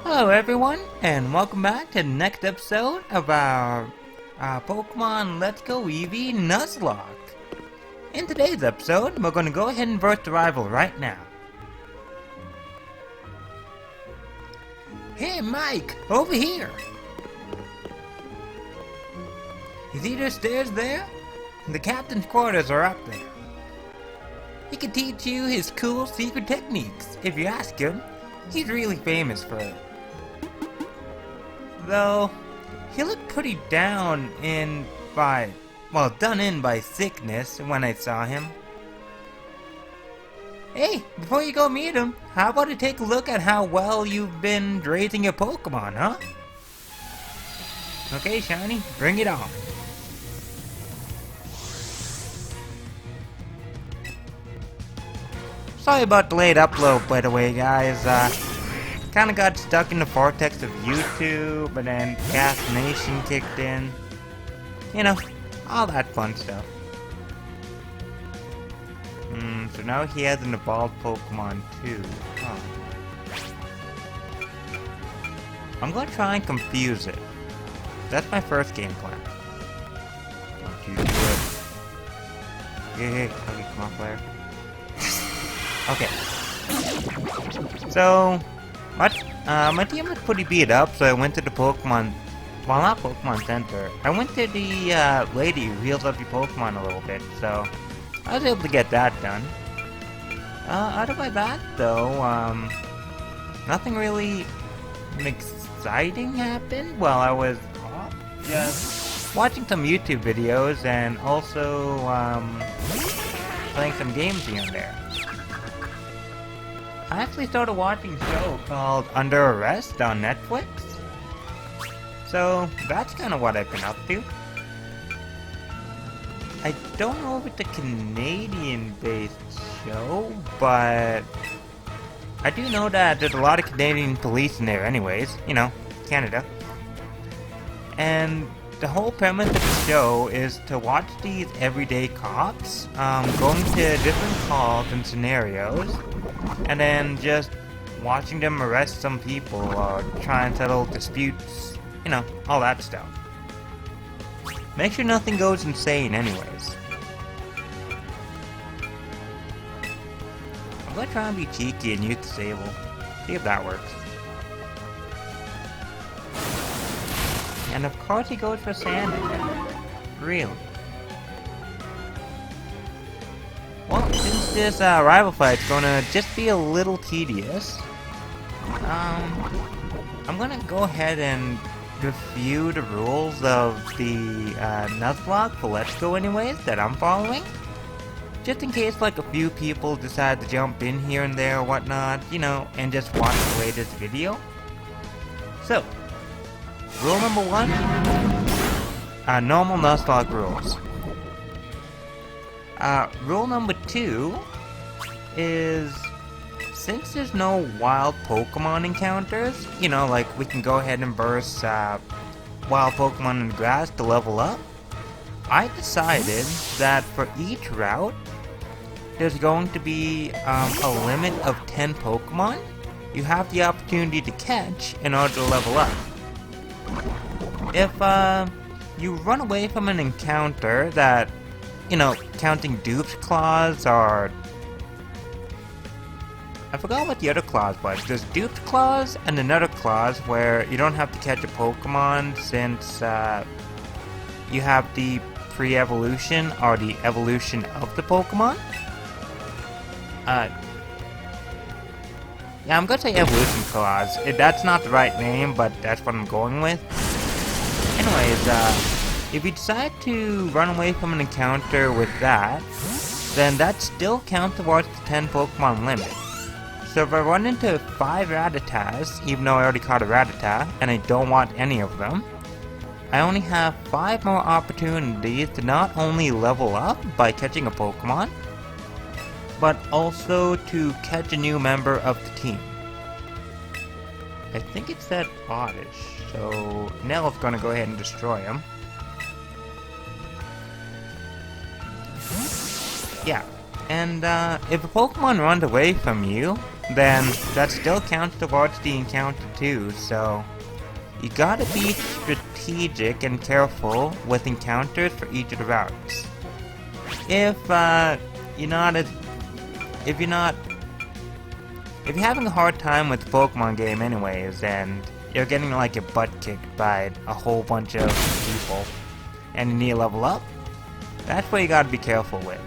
Hello everyone, and welcome back to the next episode of our Pokemon Let's Go Eevee Nuzlocke. In today's episode, we're going to go ahead and verse the rival right now. Hey Mike, over here! You see those stairs there? The captain's quarters are up there. He can teach you his cool secret techniques if you ask him. He's really famous for it. Though, he looked pretty done in by sickness when I saw him. Hey, before you go meet him, how about you take a look at how well you've been raising your Pokemon, huh? Okay, Shiny, bring it on. Sorry about the late upload, by the way, guys. Kinda got stuck in the vortex of YouTube, but then Gas Nation kicked in. You know, all that fun stuff. So now he has an evolved Pokemon too. Huh. I'm gonna try and confuse it. That's my first game plan. Don't you do it. Hey, okay, come on, player. Okay. So, my team was pretty beat up, so I went to the Pokemon... Well, not Pokemon Center. I went to the lady who heals up your Pokemon a little bit, so... I was able to get that done. Otherwise that, though, nothing really exciting happened while I was off. Just watching some YouTube videos and also, playing some games here and there. I actually started watching a show called Under Arrest on Netflix. So, that's kind of what I've been up to. I don't know if it's a Canadian-based show, but I do know that there's a lot of Canadian police in there anyways. You know, Canada. And the whole premise of the show is to watch these everyday cops going to different calls and scenarios, and then just watching them arrest some people or try and settle disputes, you know, all that stuff. Make sure nothing goes insane anyways. I'm gonna try and be cheeky and use Disable. See if that works. And of course he goes for Sand again. Really? Well, since this rival fight's gonna just be a little tedious, I'm gonna go ahead and review the rules of the Nuzlocke for Let's Go anyways that I'm following. Just in case like a few people decide to jump in here and there or whatnot, you know, and just watch the latest video. So, rule number 1, normal Nuzlocke rules. Rule number 2 is, since there's no wild Pokemon encounters, you know, like we can go ahead and burst wild Pokemon in the grass to level up, I decided that for each route, there's going to be a limit of 10 Pokemon you have the opportunity to catch in order to level up. If you run away from an encounter that, you know, counting Dupe's Claws or... I forgot what the other clause was. There's Dupe's Claws and another clause where you don't have to catch a Pokemon since you have the pre-evolution or the evolution of the Pokemon. Yeah, I'm gonna say evolution clause. That's not the right name, but that's what I'm going with. Anyways, if you decide to run away from an encounter with that, then that still counts towards the 10 Pokemon limit. So if I run into 5 Rattatas, even though I already caught a Rattata, and I don't want any of them, I only have 5 more opportunities to not only level up by catching a Pokemon, but also to catch a new member of the team. I think it's that Oddish, so Nell's gonna go ahead and destroy him. Yeah, and if a Pokemon runs away from you, then that still counts towards the encounter too, so you gotta be strategic and careful with encounters for each of the routes. If you're having a hard time with the Pokemon game anyways, and you're getting like your butt kicked by a whole bunch of people, and you need to level up, that's what you gotta be careful with.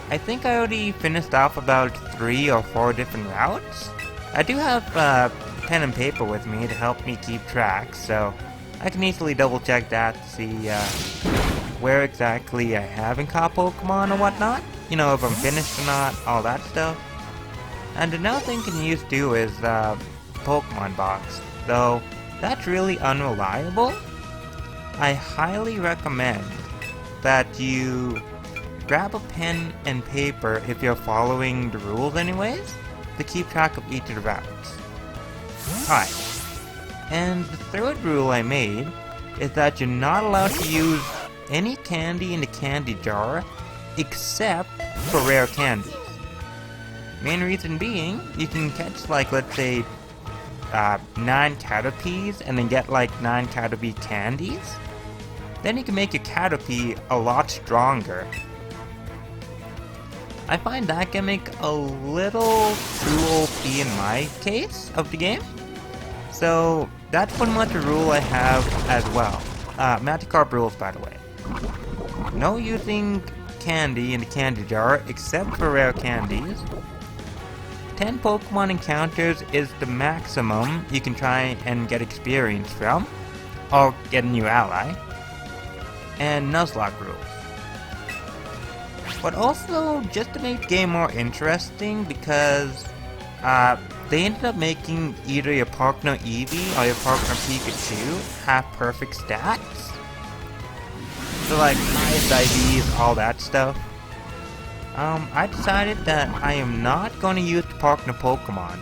I think I already finished off about 3 or 4 different routes. I do have pen and paper with me to help me keep track, so I can easily double check that to see where exactly I haven't caught Pokemon or whatnot. You know, if I'm finished or not, all that stuff. And another thing you can use too is Pokemon box, though that's really unreliable. I highly recommend that you grab a pen and paper if you're following the rules anyways, to keep track of each of the routes. Alright, and the third rule I made is that you're not allowed to use any candy in the candy jar except for rare candies. Main reason being, you can catch like, let's say, 9 Caterpies and then get like 9 Caterpie candies. Then you can make your Caterpie a lot stronger. I find that gimmick a little too OP in my case of the game. So that's pretty much a rule I have as well. Magikarp rules, by the way. No using candy in the candy jar except for rare candies. 10 Pokemon encounters is the maximum you can try and get experience from, or get a new ally. And Nuzlocke rules. But also, just to make the game more interesting, because they ended up making either your partner Eevee or your partner Pikachu have perfect stats. So like highest IVs, all that stuff. I decided that I am not going to use the partner Pokemon.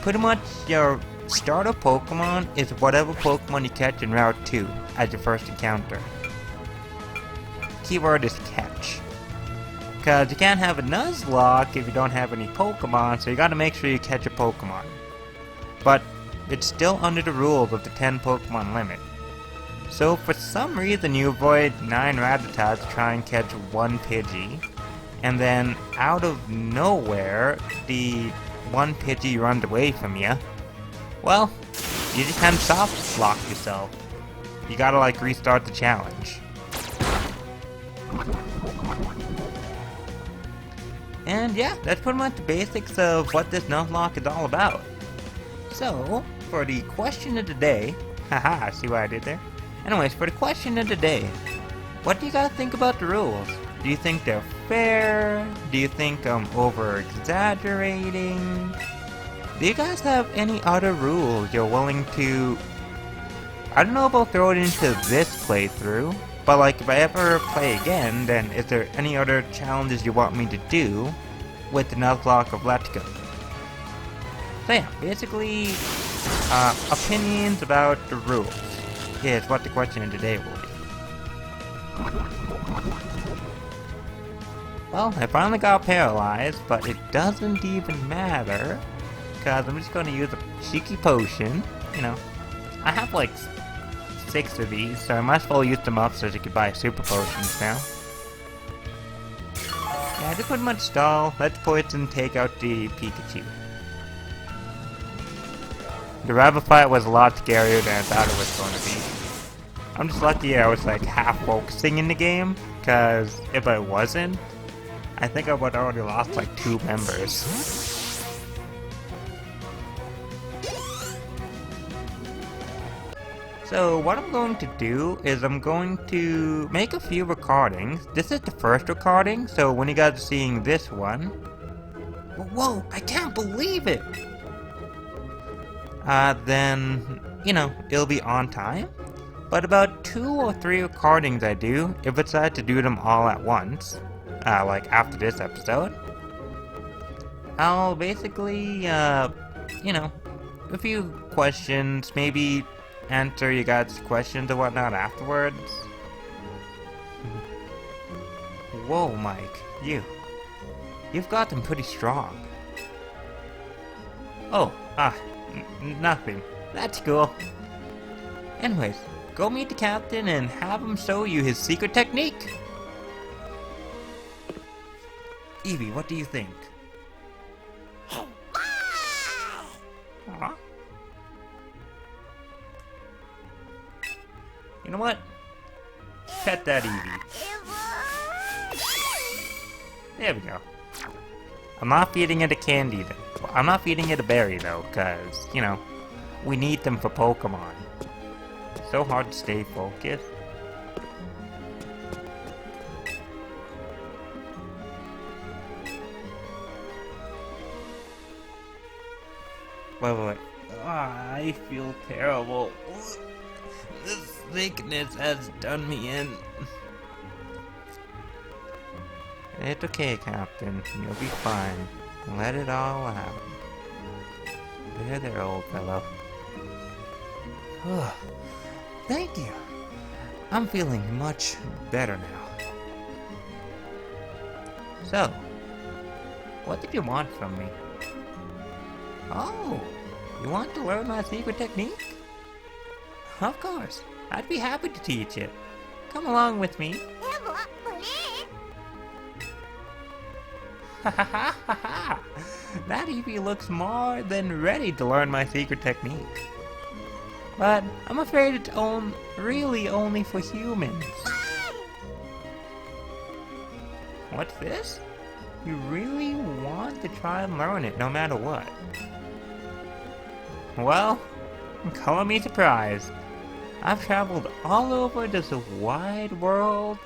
Pretty much your starter Pokemon is whatever Pokemon you catch in Route 2 as your first encounter. Keyword is catch. Because you can't have a Nuzlocke if you don't have any Pokemon, so you gotta make sure you catch a Pokemon. But it's still under the rules of the 10 Pokemon limit. So for some reason you avoid 9 Rattatas to try and catch 1 Pidgey, and then out of nowhere, the 1 Pidgey runs away from you. Well, you just kind of soft lock yourself. You gotta like restart the challenge. And yeah, that's pretty much the basics of what this Nuzlocke is all about. So, for the question of the day, haha, see what I did there? Anyways, for the question of the day, what do you guys think about the rules? Do you think they're fair? Do you think I'm over-exaggerating? Do you guys have any other rules you're willing to... I don't know if I'll throw it into this playthrough, but like if I ever play again, then is there any other challenges you want me to do with the Nuzlocke of Let's Go? So yeah, basically, opinions about the rules is what the question of the day will be. Well, I finally got paralyzed, but it doesn't even matter, because I'm just going to use a cheeky potion, you know. I have like 6 of these, so I might as well use them up so that you could buy super potions now. Yeah, I just pretty much stall, let the poison take out the Pikachu. The rabbit fight was a lot scarier than I thought it was going to be. I'm just lucky I was like half focusing in the game, because if I wasn't, I think I would have already lost like 2 members. So what I'm going to do is I'm going to make a few recordings. This is the first recording, so when you guys are seeing this one... Whoa, I can't believe it! Then, you know, it'll be on time. But about 2 or 3 recordings I do, if I decide to do them all at once, like after this episode, I'll basically, you know, a few questions, maybe answer you guys' questions or whatnot afterwards. Whoa, Mike, you. You've got them pretty strong. Oh, nothing. That's cool. Anyways, go meet the captain and have him show you his secret technique. Eevee, what do you think? Aww. You know what? Pet that Eevee. There we go. I'm not feeding it a candy though. Well, I'm not feeding it a berry though, cause, you know, we need them for Pokemon. It's so hard to stay focused. Wait. I feel terrible. This sickness has done me in. It's okay, Captain. You'll be fine. Let it all out. There, old fellow. Oh, thank you. I'm feeling much better now. So, what did you want from me? Oh, you want to learn my secret technique? Of course. I'd be happy to teach it. Come along with me. That Eevee looks more than ready to learn my secret technique. But I'm afraid it's really only for humans. What's this? You really want to try and learn it no matter what? Well, color me surprised. I've traveled all over this wide world,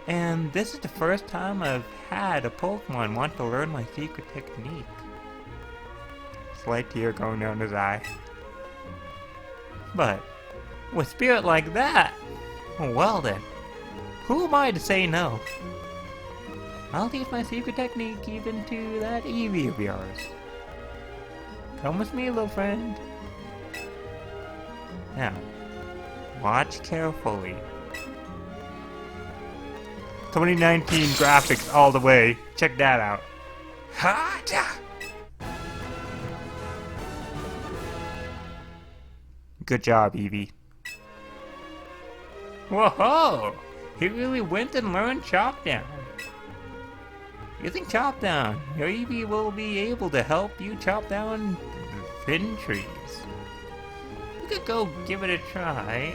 and this is the first time I've had a Pokemon want to learn my secret technique. Slight tear going down his eye. But, with spirit like that, well then, who am I to say no? I'll teach my secret technique even to that Eevee of yours. Come with me, little friend. Now, watch carefully. 2019 graphics all the way. Check that out. Ha-ja! Good job, Eevee. Whoa! He really went and learned Chop Down. Using Chop Down, your Eevee will be able to help you chop down thin trees. You could go give it a try.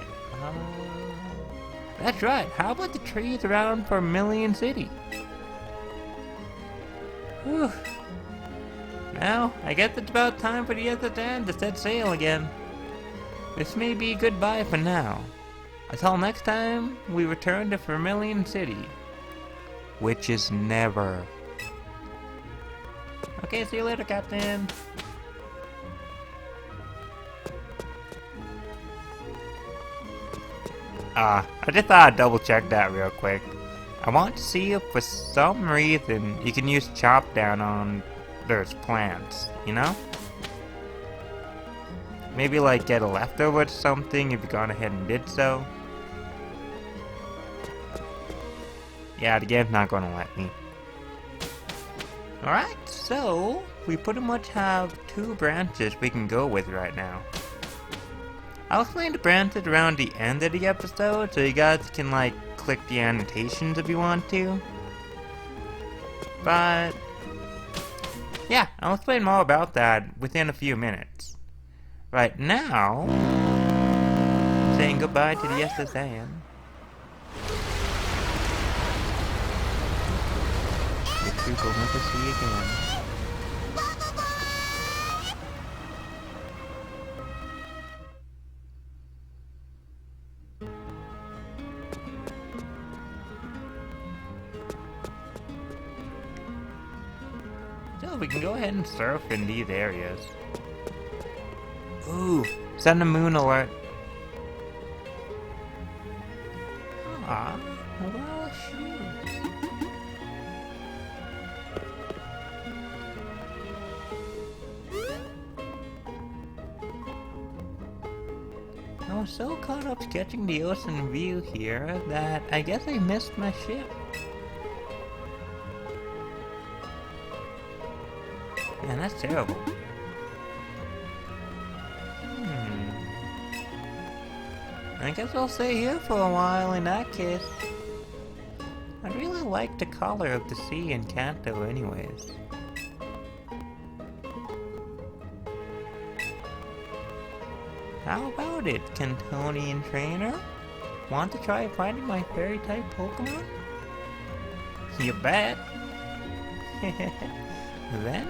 That's right. How about the trees around Vermilion City? Whew. Now, I guess it's about time for the Ethan to set sail again. This may be goodbye for now. Until next time, we return to Vermilion City. Which is never. Okay, see you later, Captain. I just thought I'd double check that real quick. I want to see if for some reason you can use Chop Down on those plants, you know? Maybe like get a leftover or something if you've gone ahead and did so. Yeah, the game's not gonna let me. Alright, so we pretty much have 2 branches we can go with right now. I'll explain the branches around the end of the episode so you guys can like click the annotations if you want to. But yeah, I'll explain more about that within a few minutes. Right now, I'm saying goodbye to the SSN. Which we will never see again. So we can go ahead and surf in these areas. Ooh, Sun and Moon alert. Ah, well, shoot. I was so caught up sketching the ocean view here that I guess I missed my ship. Man, that's terrible. I guess I'll stay here for a while in that case. I really like the color of the sea in Kanto anyways. How about it, Cantonian trainer? Want to try fighting my fairy-type Pokemon? You bet! Then,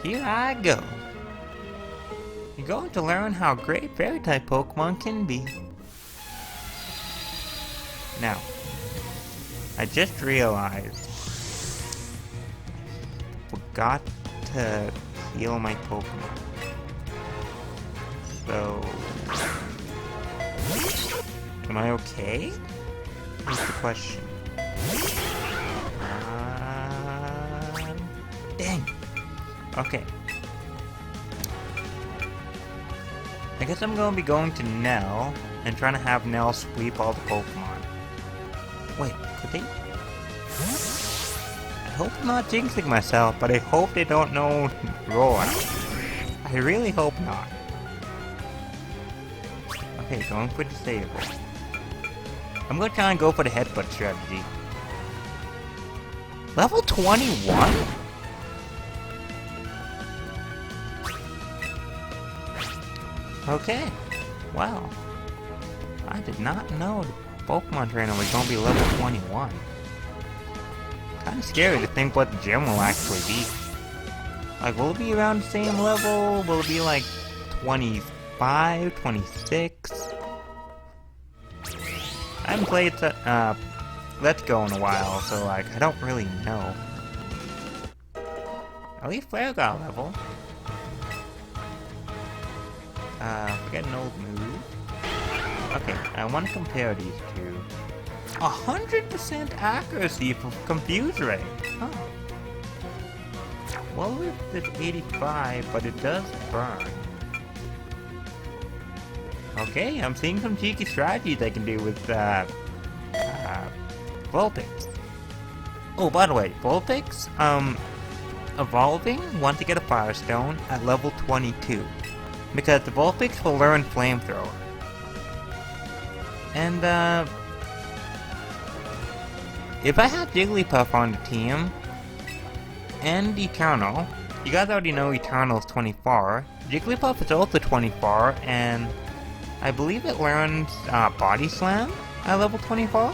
here I go. You're going to learn how great fairy-type Pokemon can be. Now, I just realized I forgot to heal my Pokemon. So, am I okay? Is the question. Dang. Okay. I guess I'm gonna be going to Nell and trying to have Nell sweep all the Pokemon. Wait, could they? I hope I'm not jinxing myself, but I hope they don't know Roar. I really hope not. Okay, going for disable. I'm gonna try and go for the headbutt strategy. Level 21? Okay. Wow. I did not know the Pokemon trainer was gonna be level 21. Kinda scary to think what the gym will actually be. Like, will it be around the same level? Will it be like 25, 26? I haven't played Let's Go in a while, so like, I don't really know. At least Flare got a level. Forget an old move. Okay, I want to compare these two. 100% accuracy for Confuse Ray. Huh. Well, it's 85, but it does burn. Okay, I'm seeing some cheeky strategies I can do with, Vulpix. Oh, by the way, Vulpix, evolving once you get a Firestone at level 22. Because the Vulpix will learn Flamethrower. And, if I had Jigglypuff on the team, and Eternal, you guys already know Eternal's 24, Jigglypuff is also 24, and I believe it learns Body Slam at level 24?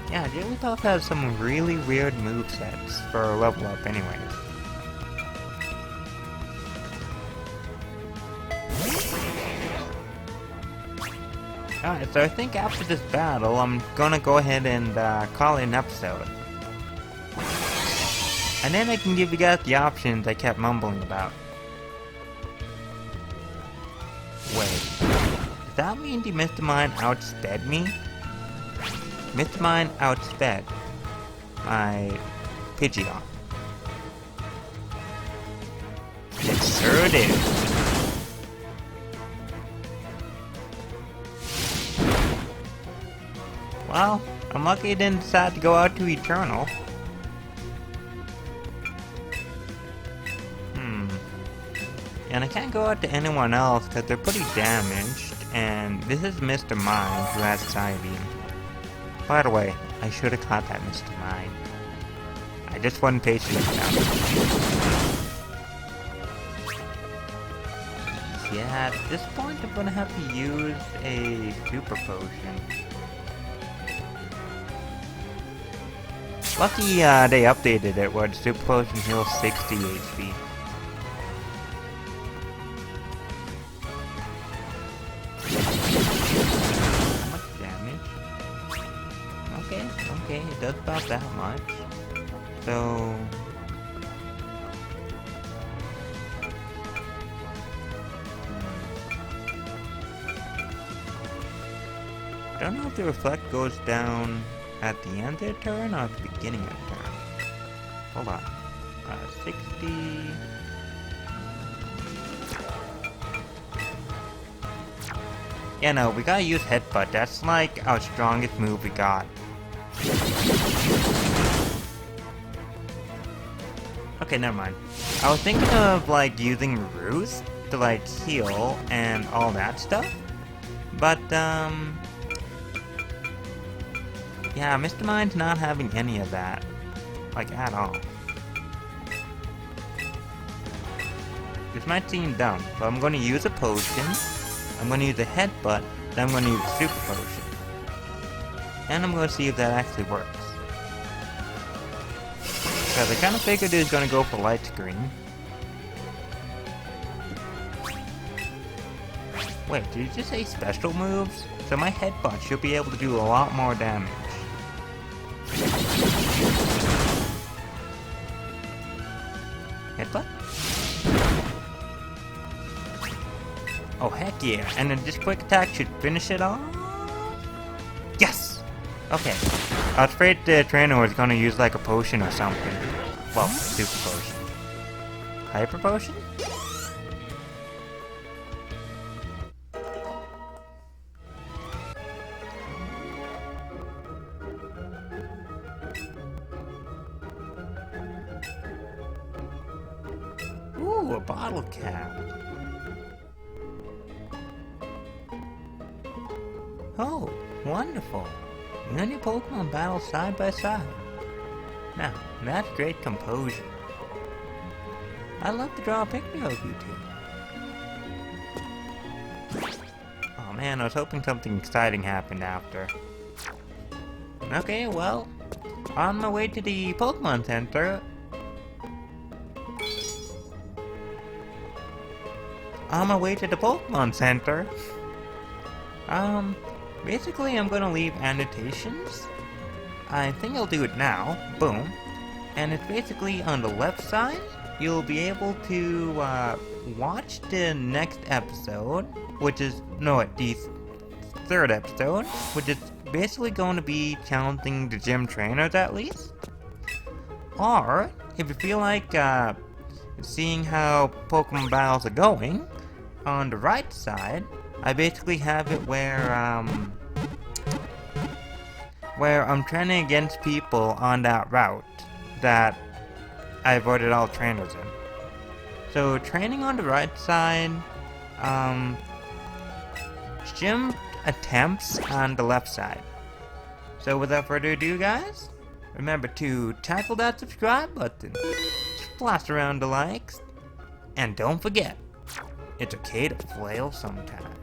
Yeah, Jigglypuff has some really weird movesets for level up anyways. Alright, so I think after this battle, I'm gonna go ahead and call it an episode. And then I can give you guys the options I kept mumbling about. Wait, does that mean the Mr. Mime outsped me? Mr. Mime outsped my Pidgeot. It sure did. Well, I'm lucky it didn't decide to go out to Eternal. And I can't go out to anyone else because they're pretty damaged, and this is Mr. Mime who has Psybeam. By the way, I should have caught that Mr. Mime. I just wasn't patient enough. Yeah, at this point I'm gonna have to use a Super Potion. Lucky they updated it where the Super Potion heals 60 HP. Okay, it does about that much. So... I don't know if the Reflect goes down at the end of the turn or at the beginning of the turn. Hold on. 60... Yeah, no, we gotta use Headbutt. That's like our strongest move we got. Okay, Okay, never mind. I was thinking of, like, using Roost to, like, heal and all that stuff. But, yeah, Mr. Mind's not having any of that. Like, at all. This might seem dumb, but I'm going to use a potion. I'm going to use a headbutt. Then I'm going to use a super potion. And I'm going to see if that actually works. Because I kind of figured it was going to go for light screen. Wait, did you just say special moves? So my headbutt should be able to do a lot more damage. Headbutt? Oh, heck yeah. And then this quick attack should finish it off? Yes! Okay. I was afraid the trainer was gonna use like a potion or something. Well, super potion. Hyper potion? Ooh, a bottle cap. Oh, wonderful. You and your Pokemon battle side by side. Now, that's great composure. I'd love to draw a picture of you two. Oh man, I was hoping something exciting happened after. Okay, well, on my way to the Pokemon Center. Basically I'm gonna leave annotations. I think I'll do it now. Boom. And it's basically on the left side. You'll be able to watch the next episode, which is, the third episode, which is basically going to be challenging the gym trainers at least. Or, if you feel like seeing how Pokemon battles are going, on the right side, I basically have it where I'm training against people on that route that I avoided all trainers in. So training on the right side, gym attempts on the left side. So without further ado, guys, remember to tackle that subscribe button, splash around the likes, and don't forget, it's okay to flail sometimes.